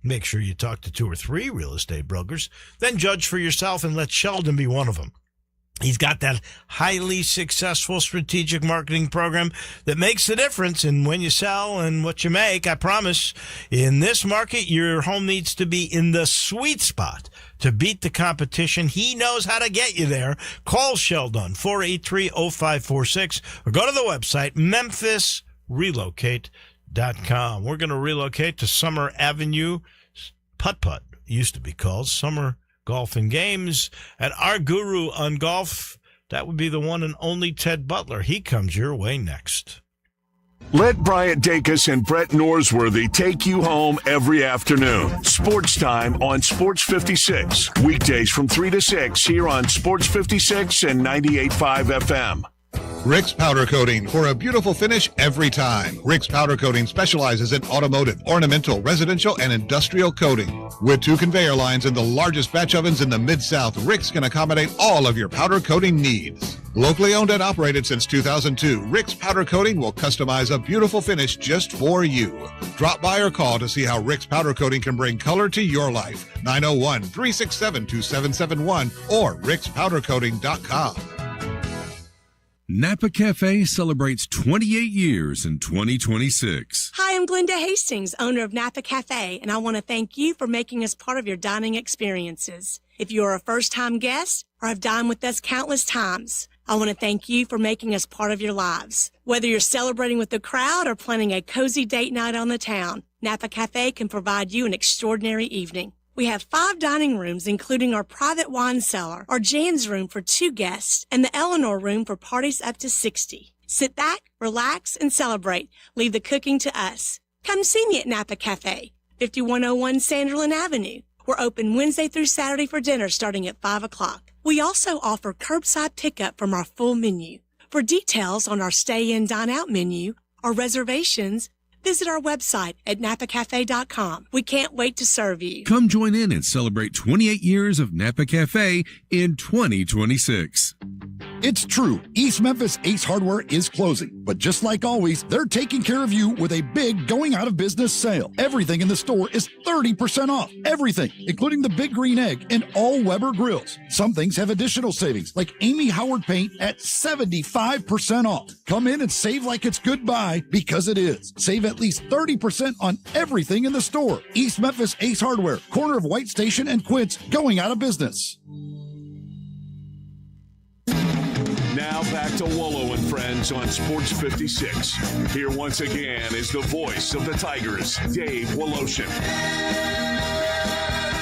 Make sure you talk to 2 or 3 real estate brokers. Then judge for yourself and let Sheldon be one of them. He's got that highly successful strategic marketing program that makes the difference in when you sell and what you make. I promise, in this market, your home needs to be in the sweet spot to beat the competition. He knows how to get you there. Call Sheldon, 483-0546, or go to the website, memphisrelocate.com. We're going to relocate to Summer Avenue, Putt-Putt, used to be called Summer Golf and Games, and our guru on golf, that would be the one and only Ted Butler. He comes your way next. Let Bryant Dacus and Brett Norsworthy take you home every afternoon. Sports Time on Sports 56. Weekdays from 3 to 6 here on Sports 56 and 98.5 FM. Rick's Powder Coating for a beautiful finish every time. Rick's Powder Coating specializes in automotive, ornamental, residential, and industrial coating. With 2 conveyor lines and the largest batch ovens in the Mid-South, Rick's can accommodate all of your powder coating needs. Locally owned and operated since 2002, Rick's Powder Coating will customize a beautiful finish just for you. Drop by or call to see how Rick's Powder Coating can bring color to your life. 901-367-2771 or rickspowdercoating.com. Napa Cafe celebrates 28 years in 2026. Hi, I'm Glenda Hastings, owner of Napa Cafe, and I want to thank you for making us part of your dining experiences. If you are a first-time guest or have dined with us countless times, I want to thank you for making us part of your lives. Whether you're celebrating with the crowd or planning a cozy date night on the town, Napa Cafe can provide you an extraordinary evening. We have 5 dining rooms, including our private wine cellar, our Jan's room for 2 guests, and the Eleanor room for parties up to 60. Sit back, relax, and celebrate. Leave the cooking to us. Come see me at Napa Cafe, 5101 Sanderlin Avenue. We're open Wednesday through Saturday for dinner starting at 5 o'clock. We also offer curbside pickup from our full menu. For details on our stay-in, dine-out menu or reservations, visit our website at napacafe.com. We can't wait to serve you. Come join in and celebrate 28 years of Napa Cafe in 2026. It's true. East Memphis Ace Hardware is closing. But just like always, they're taking care of you with a big going out of business sale. Everything in the store is 30% off. Everything, including the Big Green Egg and all Weber grills. Some things have additional savings, like Amy Howard paint at 75% off. Come in and save like it's goodbye, because it is. Save at least 30% on everything in the store. East Memphis Ace Hardware, corner of White Station and Quince, going out of business. Now back to Wolo and Friends on Sports 56. Here once again is the voice of the Tigers, Dave Woloshin.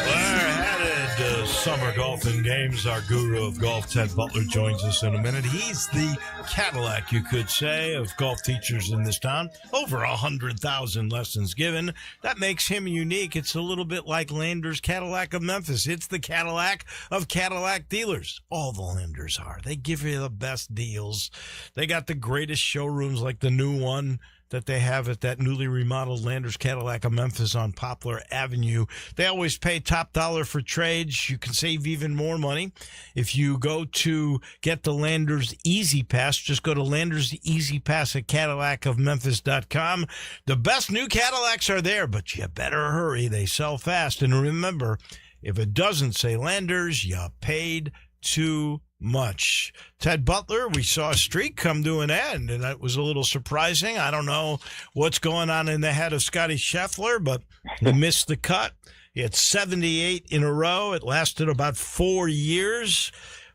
We're headed to Summer Golf and Games. Our guru of golf, Ted Butler, joins us in a minute. He's the Cadillac, you could say, of golf teachers in this town. Over 100,000 lessons given. That makes him unique. It's a little bit like Lander's Cadillac of Memphis. It's the Cadillac of Cadillac dealers. All the Landers are. They give you the best deals. They got the greatest showrooms, like the new one that they have at that newly remodeled Landers Cadillac of Memphis on Poplar Avenue. They always pay top dollar for trades. You can save even more money if you go to get the Landers Easy Pass. Just go to Landers Easy Pass at CadillacofMemphis.com. The best new Cadillacs are there, but you better hurry. They sell fast. And remember, if it doesn't say Landers, you paid too much. Ted Butler, we saw a streak come to an end, and that was a little surprising. I don't know what's going on in the head of Scotty Scheffler, but he missed the cut. He had 78 in a row. It lasted about 4 years,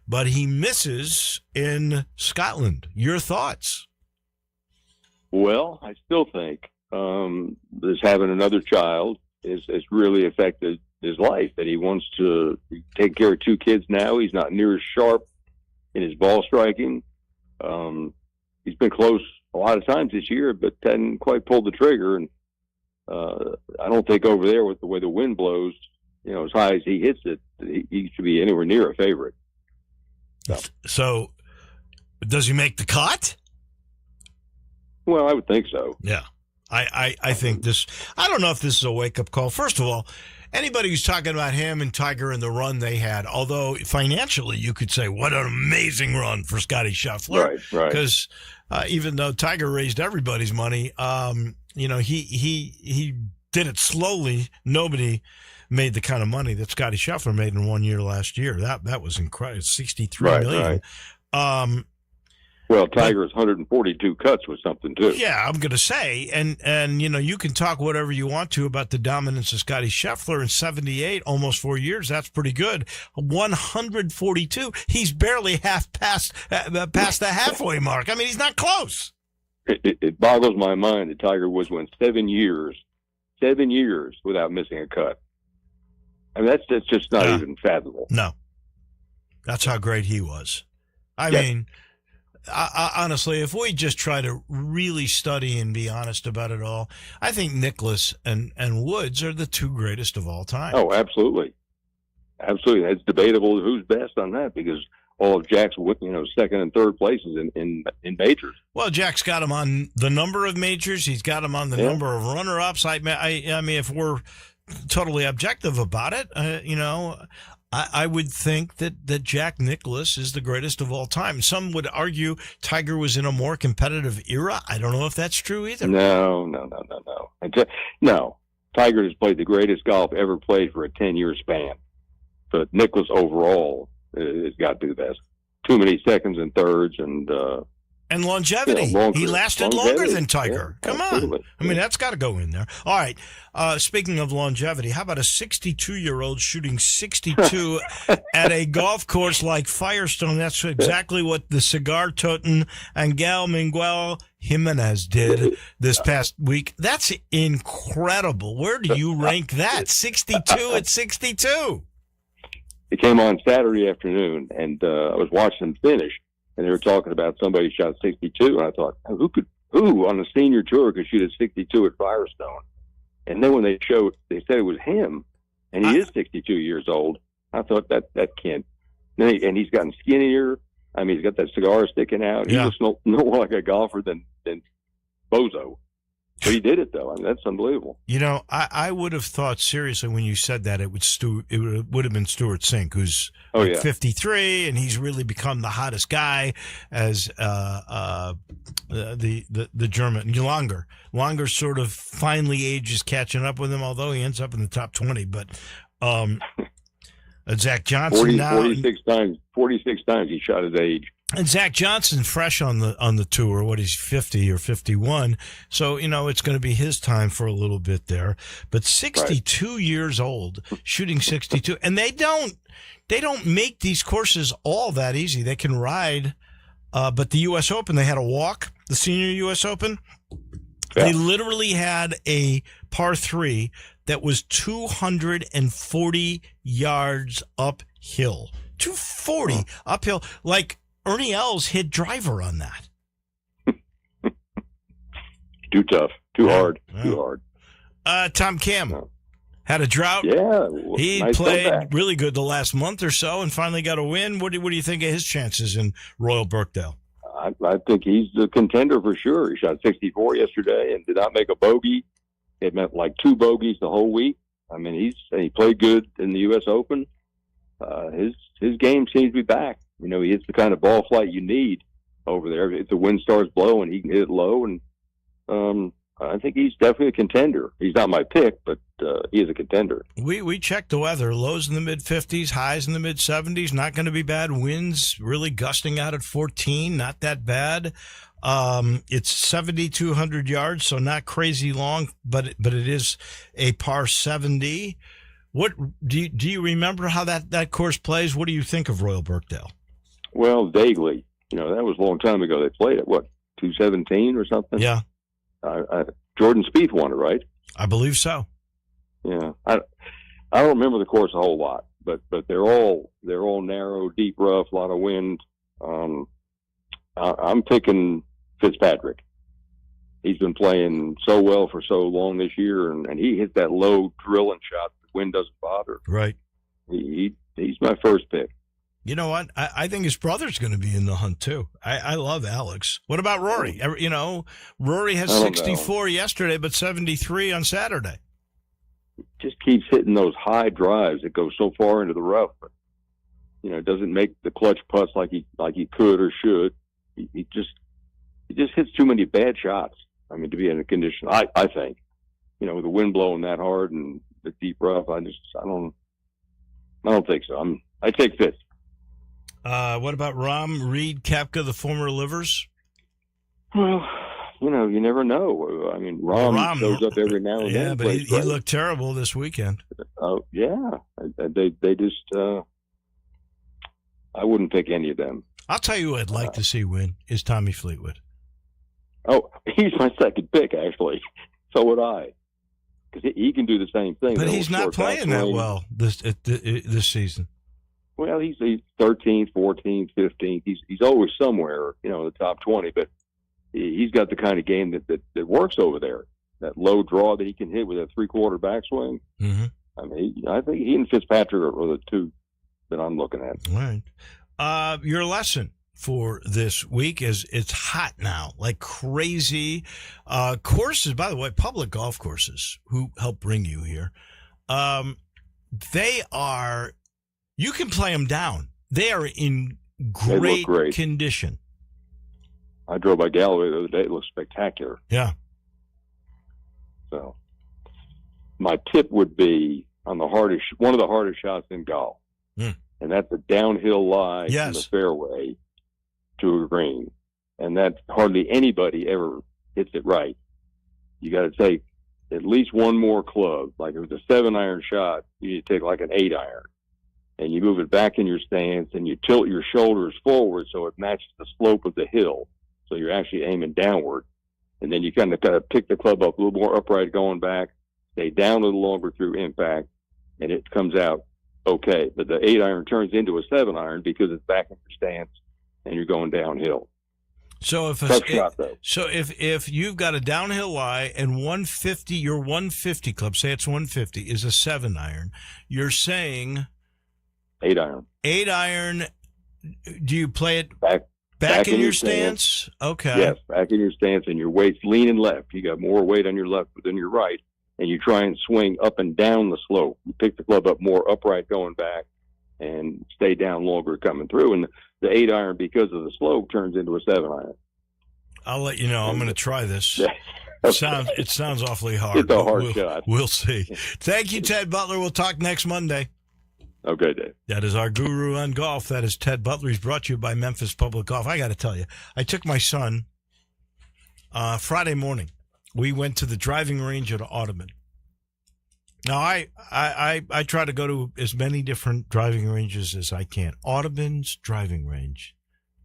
but he misses in Scotland. Your thoughts? Well, I still think this having another child has really affected his life, that he wants to take care of 2 kids now. He's not near as sharp in his ball striking. He's been close a lot of times this year, but hadn't quite pulled the trigger. And I don't think over there with the way the wind blows, as high as he hits it, he should be anywhere near a favorite. So does he make the cut? Well, I would think so. Yeah. I think this, I don't know if this is a wake-up call. First of all, anybody who's talking about him and Tiger and the run they had, although financially you could say, what an amazing run for Scotty Scheffler. Right. Because even though Tiger raised everybody's money, he did it slowly. Nobody made the kind of money that Scotty Scheffler made in 1 year last year. That was incredible. $63 million. Right. Well, Tiger's 142 cuts was something too. Yeah, I'm going to say, and you can talk whatever you want to about the dominance of Scotty Scheffler in 78, almost 4 years. That's pretty good. 142. He's barely past the halfway mark. I mean, he's not close. It boggles my mind that Tiger Woods went 7 years without missing a cut. I mean, that's just not even fathomable. No, that's how great he was. I mean. Honestly, if we just try to really study and be honest about it all, I think Nicklaus and Woods are the 2 greatest of all time. Oh, absolutely. Absolutely. It's debatable who's best on that because all of Jack's, second and third places in majors. Well, Jack's got him on the number of majors. He's got him on the number of runner-ups. I mean, if we're totally objective about it, I would think that Jack Nicklaus is the greatest of all time. Some would argue Tiger was in a more competitive era. I don't know if that's true either. No. No. Tiger has played the greatest golf ever played for a 10-year span. But Nicklaus overall has got to do the best. Too many seconds and thirds and longevity. He lasted longer than Tiger. Yeah, Come absolutely. on. I mean, that's got to go in there. All right. Speaking of longevity, how about a 62-year-old shooting 62 at a golf course like Firestone? That's exactly what the cigar-toting Angel Miguel Jimenez did this past week. That's incredible. Where do you rank that? 62 at 62. It came on Saturday afternoon, and I was watching them finish. And they were talking about somebody shot 62, and I thought, who on the senior tour could shoot a 62 at Firestone? And then when they said it was him, and he is 62 years old. I thought that can't. And he's gotten skinnier. I mean, he's got that cigar sticking out. He looks no more like a golfer than Bozo. But he did it though. I mean, that's unbelievable. I would have thought seriously when you said that it would have been Stuart Sink, who's 53, and he's really become the hottest guy as the German Longer. Longer sort of finally age is catching up with him, although he ends up in the top 20. But Zach Johnson 46 times he shot his age. And Zach Johnson fresh on the tour. What, he's 50 or 51. So, it's going to be his time for a little bit there. But 62 years old, shooting 62. And they don't make these courses all that easy. They can ride. But the U.S. Open, they had a walk, the senior U.S. Open. Yeah. They literally had a par 3 that was 240 yards uphill. 240 uphill. Like, Ernie Els hit driver on that. Too tough. Too hard. Tom Kim had a drought. Yeah. He played really good the last month or so and finally got a win. What do you think of his chances in Royal Birkdale? I think he's the contender for sure. He shot 64 yesterday and did not make a bogey. It meant like 2 bogeys the whole week. I mean, he played good in the U.S. Open. His game seems to be back. You know, he hits the kind of ball flight you need over there. If the wind starts blowing, he can hit it low, and I think he's definitely a contender. He's not my pick, but he is a contender. We checked the weather. Lows in the mid-50s, highs in the mid-70s. Not going to be bad. Winds really gusting out at 14. Not that bad. It's 7,200 yards, so not crazy long, but it is a par 70. What do you remember how that course plays? What do you think of Royal Birkdale? Well, vaguely. You know, that was a long time ago. They played it, 2017 or something? Yeah. Jordan Spieth won it, right? I believe so. Yeah. I don't remember the course a whole lot, but they're all narrow, deep rough, a lot of wind. I'm picking Fitzpatrick. He's been playing so well for so long this year, and he hit that low drilling shot. The wind doesn't bother. Right. He's my first pick. You know what? I think his brother's going to be in the hunt, too. I love Alex. What about Rory? You know, Rory had 64 yesterday, but 73 on Saturday. Just keeps hitting those high drives that go so far into the rough. But, you know, doesn't make the clutch putts like he could or should. He just hits too many bad shots. I mean, to be in a condition, I think, you know, with the wind blowing that hard and the deep rough, I don't think so. I take Fitz. What about Rahm, Reed, Koepka, the former Livers? Well, you know, you never know. I mean, Rahm shows up every now and then. Yeah, but he looked terrible this weekend. Oh, yeah. They just, I wouldn't pick any of them. I'll tell you who I'd like to see win is Tommy Fleetwood. Oh, he's my second pick, actually. So would I. Because he can do the same thing. But he's not playing that well this season. Well, he's 13th, 14th, 15th. He's always somewhere, you know, in the top 20. But he's got the kind of game that works over there. That low draw that he can hit with a 3/4 backswing. Mm-hmm. I mean, I think he and Fitzpatrick are the two that I'm looking at. All right. Your lesson for this week is it's hot now, like crazy. Courses, by the way, public golf courses who help bring you here, they are. You can play them down. They are in great condition. I drove by Galloway the other day. It looks spectacular. Yeah. So my tip would be on one of the hardest shots in golf. And that's a downhill lie from the fairway to a green. And that hardly anybody ever hits it right. You got to take at least one more club. Like if it was a 7-iron shot, you need to take like an 8-iron. And you move it back in your stance, and you tilt your shoulders forward so it matches the slope of the hill. So you're actually aiming downward. And then you kind of pick the club up a little more upright going back, stay down a little longer through impact, and it comes out okay. But the 8-iron turns into a 7-iron because it's back in your stance, and you're going downhill. So if you've got a downhill lie and 150, your 150 club, say it's 150, is a 7-iron, you're saying 8-iron. 8-iron. Do you play it back in your stance? Okay. Yes, back in your stance, and your weight's leaning left. You got more weight on your left than your right, and you try and swing up and down the slope. You pick the club up more upright going back, and stay down longer coming through. And the 8-iron, because of the slope, turns into a 7-iron. I'll let you know. I'm going to try this. It sounds awfully hard. It's a hard shot. We'll see. Thank you, Ted Butler. We'll talk next Monday. Okay, Dave. That is our guru on golf. That is Ted Butler. He's brought to you by Memphis Public Golf. I got to tell you, I took my son Friday morning. We went to the driving range at Audubon. Now, I try to go to as many different driving ranges as I can. Audubon's driving range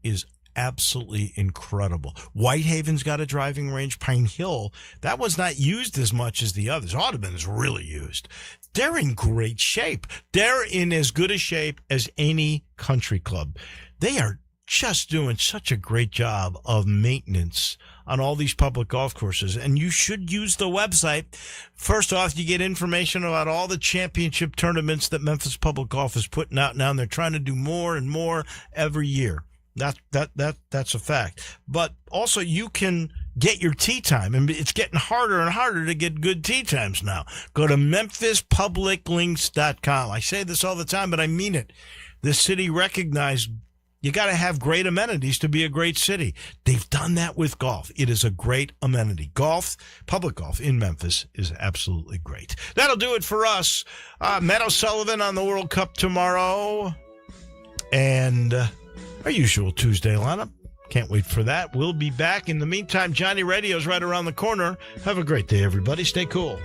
is absolutely incredible. Whitehaven's got a driving range. Pine Hill, that was not used as much as the others. Audubon is really used. They're in great shape. They're in as good a shape as any country club. They are just doing such a great job of maintenance on all these public golf courses, and you should use the website. First off, you get information about all the championship tournaments that Memphis Public Golf is putting out now, and they're trying to do more and more every year. That's a fact. But also you can get your tee time, and it's getting harder and harder to get good tee times now. Go to MemphisPublicLinks.com. I say this all the time, but I mean it. This city recognized you got to have great amenities to be a great city. They've done that with golf. It is a great amenity. Golf, public golf in Memphis is absolutely great. That'll do it for us. Matt O'Sullivan on the World Cup tomorrow. And our usual Tuesday lineup. Can't wait for that. We'll be back. In the meantime, Johnny Radio's right around the corner. Have a great day, everybody. Stay cool.